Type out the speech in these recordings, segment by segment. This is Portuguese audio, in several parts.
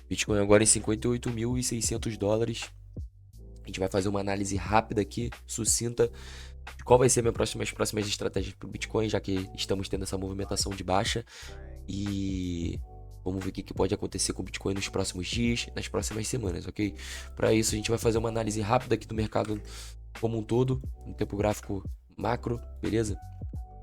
Bitcoin agora em 58.600 dólares. A gente vai fazer uma análise rápida aqui, sucinta, de qual vai ser as próximas estratégias para o Bitcoin, já que estamos tendo essa movimentação de baixa. E vamos ver o que pode acontecer com o Bitcoin nos próximos dias, nas próximas semanas, ok? Para isso, a gente vai fazer uma análise rápida aqui do mercado como um todo, no tempo gráfico macro, beleza?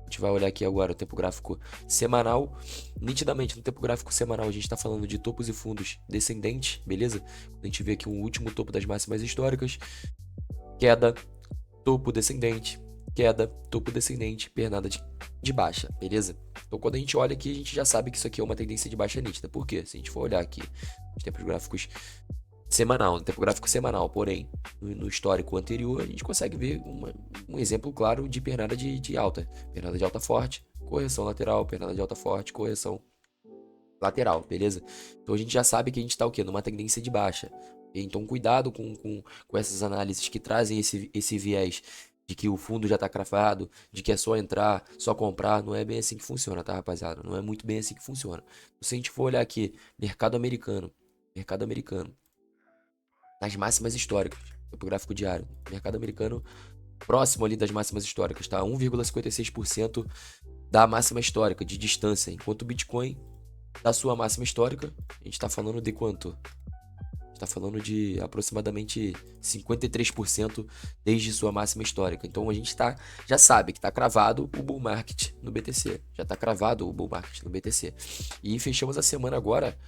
A gente vai olhar aqui agora o tempo gráfico semanal. Nitidamente, no tempo gráfico semanal, a gente está falando de topos e fundos descendentes, beleza? A gente vê aqui o último topo das máximas históricas, queda, topo descendente, queda, topo descendente, pernada de baixa, beleza? Então, quando a gente olha aqui, a gente já sabe que isso aqui é uma tendência de baixa nítida. Por quê? Se a gente for olhar aqui os tempos gráficos semanal, no tempo gráfico semanal, porém, no histórico anterior, a gente consegue ver um exemplo claro de pernada de alta. Pernada de alta forte, correção lateral, pernada de alta forte, correção lateral, beleza? Então a gente já sabe que a gente está o quê? Numa tendência de baixa. Então cuidado com essas análises que trazem esse viés de que o fundo já está cravado, de que é só entrar, só comprar. Não é bem assim que funciona, tá, rapaziada? Não é muito bem assim que funciona. Se a gente for olhar aqui, mercado americano, nas máximas históricas, tempo gráfico diário, mercado americano próximo ali das máximas históricas, tá? 1,56% da máxima histórica de distância, enquanto o Bitcoin da sua máxima histórica, a gente está falando de quanto? A gente está falando de aproximadamente 53% desde sua máxima histórica. Então a gente já sabe que está cravado o bull market no BTC. Já está cravado o bull market no BTC. E fechamos a semana agora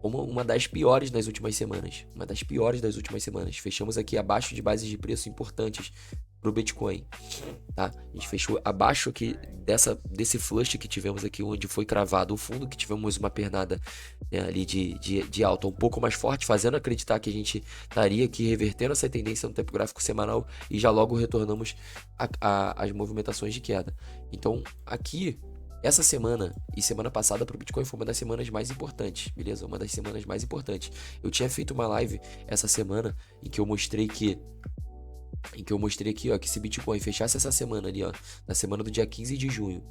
uma das piores das últimas semanas. Uma das piores das últimas semanas. Fechamos aqui abaixo de bases de preço importantes para o Bitcoin, tá? A gente fechou abaixo aqui desse flush que tivemos aqui, onde foi cravado o fundo, que tivemos uma pernada, né, ali de alta um pouco mais forte, fazendo acreditar que a gente estaria aqui revertendo essa tendência no tempo gráfico semanal e já logo retornamos às movimentações de queda. Então, aqui, essa semana e semana passada para o Bitcoin foi uma das semanas mais importantes, beleza? Uma das semanas mais importantes. Eu tinha feito uma live essa semana em que eu mostrei aqui, ó, que se Bitcoin fechasse essa semana ali, ó, na semana do dia 15 de junho,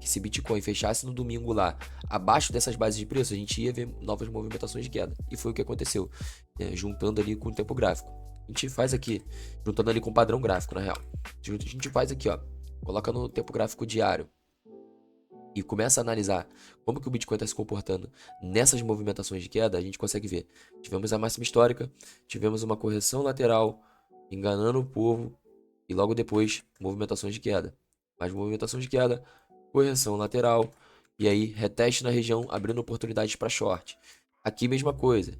que se Bitcoin fechasse no domingo lá, abaixo dessas bases de preço, a gente ia ver novas movimentações de queda. E foi o que aconteceu, né, juntando ali com o tempo gráfico. A gente faz aqui, juntando ali com o padrão gráfico, na real. A gente faz aqui, ó, coloca no tempo gráfico diário e começa a analisar como que o Bitcoin está se comportando nessas movimentações de queda, a gente consegue ver. Tivemos a máxima histórica, tivemos uma correção lateral, enganando o povo, e logo depois, movimentações de queda. Mais movimentação de queda, correção lateral, e aí reteste na região, abrindo oportunidades para short. Aqui mesma coisa,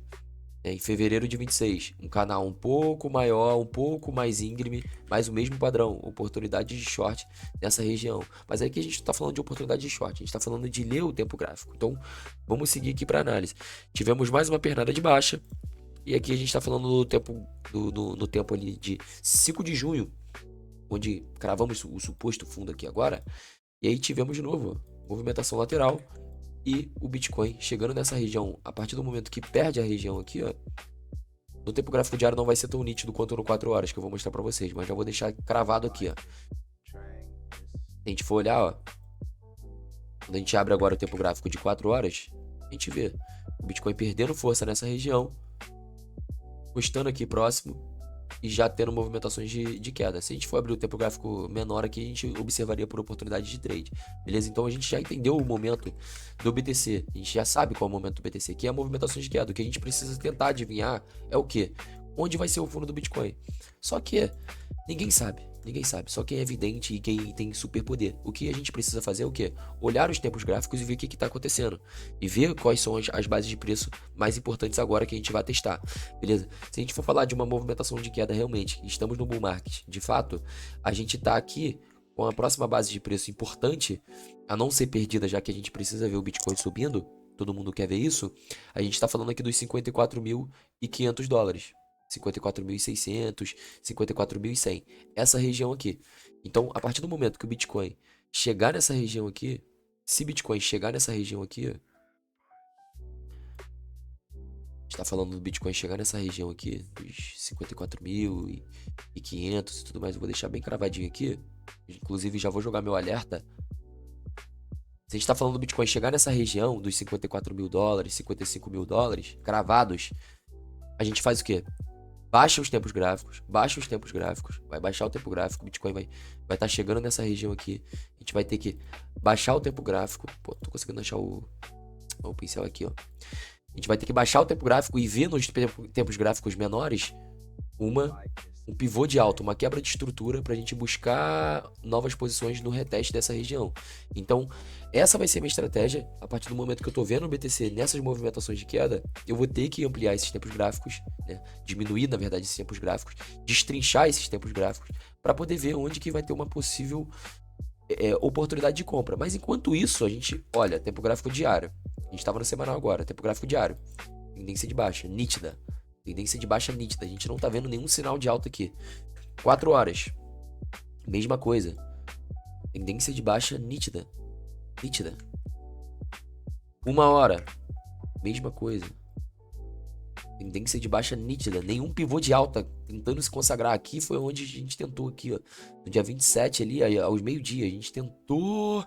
né, em fevereiro de 26, um canal um pouco maior, um pouco mais íngreme, mas o mesmo padrão, oportunidade de short nessa região. Mas aqui a gente está falando de oportunidade de short, a gente está falando de ler o tempo gráfico. Então, vamos seguir aqui para análise. Tivemos mais uma pernada de baixa, e aqui a gente está falando no tempo ali de 5 de junho, onde cravamos o suposto fundo aqui agora, e aí tivemos de novo movimentação lateral e o Bitcoin chegando nessa região. A partir do momento que perde a região aqui, ó, no tempo gráfico diário não vai ser tão nítido quanto no 4 horas, que eu vou mostrar para vocês, mas já vou deixar cravado aqui, ó. Se a gente for olhar, ó, quando a gente abre agora o tempo gráfico de 4 horas, a gente vê o Bitcoin perdendo força nessa região, custando aqui próximo e já tendo movimentações de queda. Se a gente for abrir o tempo gráfico menor aqui, a gente observaria por oportunidade de trade, beleza? Então a gente já entendeu o momento do BTC, a gente já sabe qual é o momento do BTC, que é a movimentação de queda. O que a gente precisa tentar adivinhar é o que? Onde vai ser o fundo do Bitcoin? Só que ninguém sabe, só quem é evidente e quem tem superpoder. O que a gente precisa fazer é o quê? Olhar os tempos gráficos e ver o que está acontecendo. E ver quais são as bases de preço mais importantes agora que a gente vai testar, beleza? Se a gente for falar de uma movimentação de queda realmente, estamos no bull market, de fato, a gente está aqui com a próxima base de preço importante, a não ser perdida, já que a gente precisa ver o Bitcoin subindo, todo mundo quer ver isso, a gente está falando aqui dos 54.500 dólares. 54.600, 54.100, essa região aqui. Então, a partir do momento que o Bitcoin chegar nessa região aqui, se Bitcoin chegar nessa região aqui, a gente tá falando do Bitcoin chegar nessa região aqui, dos 54.500 e tudo mais, eu vou deixar bem cravadinho aqui. Inclusive, já vou jogar meu alerta Se a gente tá falando do Bitcoin chegar nessa região dos 54 mil dólares, 55 mil dólares, cravados, a gente faz o quê? Baixa os tempos gráficos, vai baixar o tempo gráfico, o Bitcoin vai estar chegando nessa região aqui. A gente vai ter que baixar o tempo gráfico. Pô, tô conseguindo achar o pincel aqui, ó. A gente vai ter que baixar o tempo gráfico e ver nos tempos gráficos menores um pivô de alta, uma quebra de estrutura para a gente buscar novas posições no reteste dessa região. Então, essa vai ser a minha estratégia. A partir do momento que eu estou vendo o BTC nessas movimentações de queda, eu vou ter que ampliar esses tempos gráficos, né? Diminuir, na verdade, esses tempos gráficos, destrinchar esses tempos gráficos, para poder ver onde que vai ter uma possível oportunidade de compra. Mas enquanto isso, a gente olha, tempo gráfico diário. A gente estava no semanal agora, tempo gráfico diário. Tendência de baixa, nítida. Tendência de baixa nítida. A gente não tá vendo nenhum sinal de alta aqui. 4 horas. Mesma coisa. Tendência de baixa nítida. Nítida. 1 hora. Mesma coisa. Tendência de baixa nítida. Nenhum pivô de alta tentando se consagrar aqui. Foi onde a gente tentou aqui, ó. No dia 27 ali, aos meio-dia. A gente tentou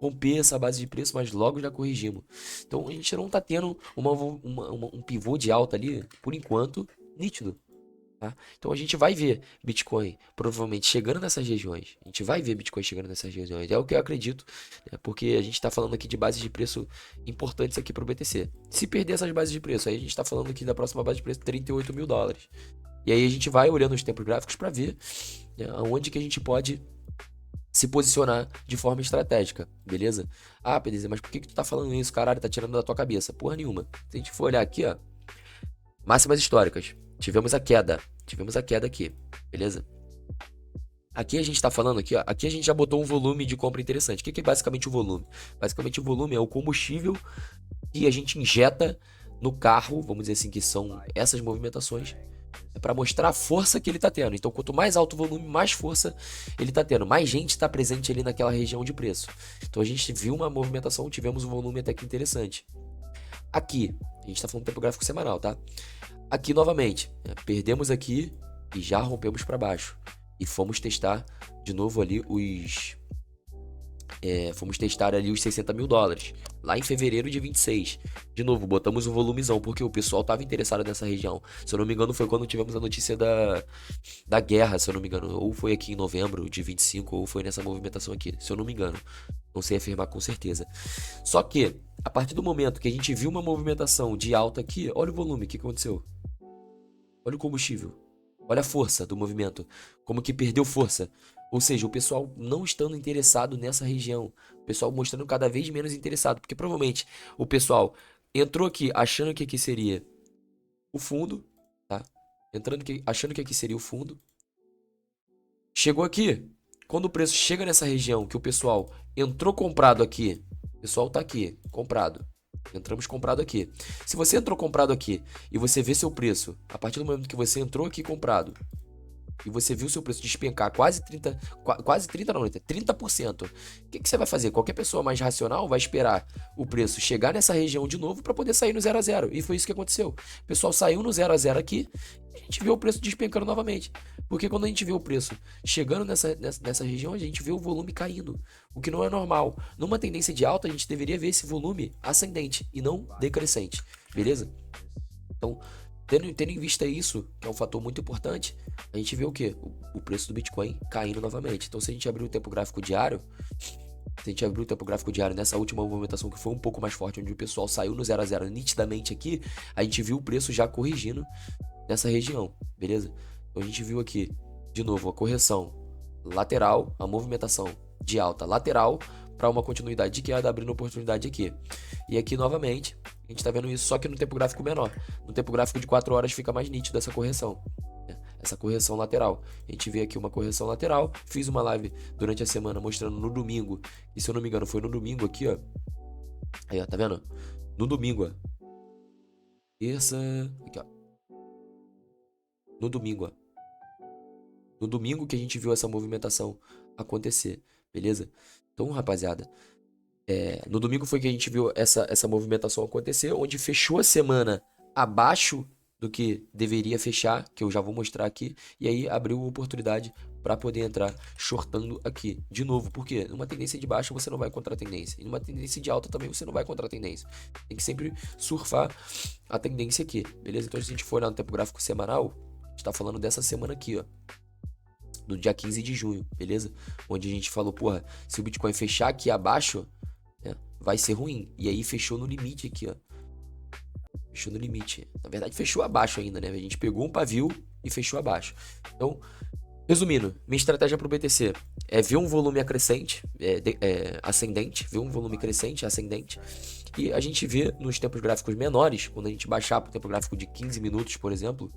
romper essa base de preço, mas logo já corrigimos. Então a gente não tá tendo um pivô de alta ali, por enquanto, nítido. Tá? Então a gente vai ver Bitcoin provavelmente chegando nessas regiões. A gente vai ver Bitcoin chegando nessas regiões. É o que eu acredito, né? Porque a gente está falando aqui de bases de preço importantes aqui para o BTC. Se perder essas bases de preço, aí a gente está falando aqui da próxima base de preço 38 mil dólares. E aí a gente vai olhando os tempos gráficos para ver, né, aonde que a gente pode se posicionar de forma estratégica, beleza? Ah, beleza, mas por que tu tá falando isso, caralho? Tá tirando da tua cabeça? Porra nenhuma. Se a gente for olhar aqui, ó, máximas históricas. Tivemos a queda aqui, beleza? Aqui a gente tá falando aqui, ó, aqui a gente já botou um volume de compra interessante. O que é basicamente o volume? Basicamente o volume é o combustível que a gente injeta no carro, vamos dizer assim, que são essas movimentações, é para mostrar a força que ele tá tendo. Então, quanto mais alto o volume, mais força ele tá tendo. Mais gente está presente ali naquela região de preço. Então, a gente viu uma movimentação, tivemos um volume até que interessante. Aqui, a gente tá falando do tempo gráfico semanal, tá? Aqui, novamente, perdemos aqui e já rompemos para baixo. E fomos testar de novo ali fomos testar ali os 60 mil dólares, lá em fevereiro de 26. De novo, botamos um volumezão, porque o pessoal estava interessado nessa região. Se eu não me engano, foi quando tivemos a notícia da guerra, se eu não me engano. Ou foi aqui em novembro de 25, ou foi nessa movimentação aqui, se eu não me engano. Não sei afirmar com certeza. Só que, a partir do momento que a gente viu uma movimentação de alta aqui, olha o volume, o que aconteceu? Olha o combustível. Olha a força do movimento. Como que perdeu força. Ou seja, o pessoal não estando interessado nessa região. O pessoal mostrando cada vez menos interessado. Porque provavelmente o pessoal entrou aqui achando que aqui seria o fundo. Tá? Achando que aqui seria o fundo. Chegou aqui. Quando o preço chega nessa região que o pessoal entrou comprado aqui. O pessoal tá aqui, comprado. Entramos comprado aqui. Se você entrou comprado aqui e você vê seu preço, a partir do momento que você entrou aqui comprado, e você viu seu preço despencar quase 30, quase 30 não, 30%, o que você vai fazer? Qualquer pessoa mais racional vai esperar o preço chegar nessa região de novo para poder sair no 0 a 0. E foi isso que aconteceu. O pessoal saiu no 0 a 0 aqui e a gente viu o preço despencando novamente. Porque quando a gente vê o preço chegando nessa região, a gente vê o volume caindo, o que não é normal. Numa tendência de alta, a gente deveria ver esse volume ascendente e não decrescente, beleza? Então, tendo em vista isso, que é um fator muito importante, a gente vê o quê? O preço do Bitcoin caindo novamente. Então, se a gente abrir o tempo gráfico diário, nessa última movimentação que foi um pouco mais forte, onde o pessoal saiu no 0 a 0 nitidamente aqui, a gente viu o preço já corrigindo nessa região, beleza? Então, a gente viu aqui, de novo, a correção lateral, a movimentação de alta lateral para uma continuidade de queda, abrindo oportunidade aqui. E aqui, novamente, a gente tá vendo isso, só que no tempo gráfico menor. No tempo gráfico de 4 horas fica mais nítido essa correção. Essa correção lateral. A gente vê aqui uma correção lateral. Fiz uma live durante a semana mostrando no domingo. E se eu não me engano, foi no domingo aqui, ó. Aí, ó, tá vendo? No domingo, ó. Terça. Aqui, ó. No domingo, ó. No domingo que a gente viu essa movimentação acontecer. Beleza? Então, rapaziada. No domingo foi que a gente viu essa movimentação acontecer, onde fechou a semana abaixo do que deveria fechar, que eu já vou mostrar aqui, e aí abriu oportunidade para poder entrar shortando aqui. De novo, porque numa tendência de baixa você não vai contra a tendência. E numa tendência de alta também você não vai contra a tendência. Tem que sempre surfar a tendência aqui, beleza? Então se a gente for olhar no tempo gráfico semanal, a gente tá falando dessa semana aqui, ó. Do dia 15 de junho, beleza? Onde a gente falou, porra, se o Bitcoin fechar aqui abaixo, né, vai ser ruim. E aí fechou no limite aqui, ó. Fechou no limite. Na verdade, fechou abaixo ainda, né? A gente pegou um pavio e fechou abaixo. Então, resumindo, minha estratégia para o BTC é ver um volume acrescente, ascendente, ver um volume crescente, ascendente, e a gente vê nos tempos gráficos menores, quando a gente baixar para o tempo gráfico de 15 minutos, por exemplo,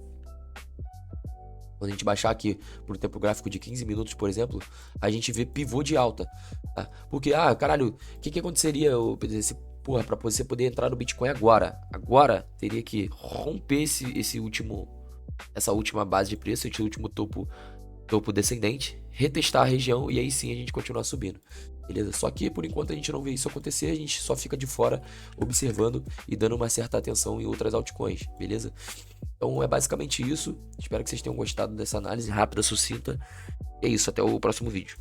quando a gente baixar aqui para o tempo gráfico de 15 minutos, por exemplo, a gente vê pivô de alta, tá? Porque, caralho, o que aconteceria, o BTC? Porra, para você poder entrar no Bitcoin agora teria que romper essa última base de preço, esse último topo descendente, retestar a região e aí sim a gente continuar subindo, beleza? Só que por enquanto a gente não vê isso acontecer, a gente só fica de fora observando e dando uma certa atenção em outras altcoins, beleza? Então é basicamente isso, espero que vocês tenham gostado dessa análise rápida, sucinta, é isso, até o próximo vídeo.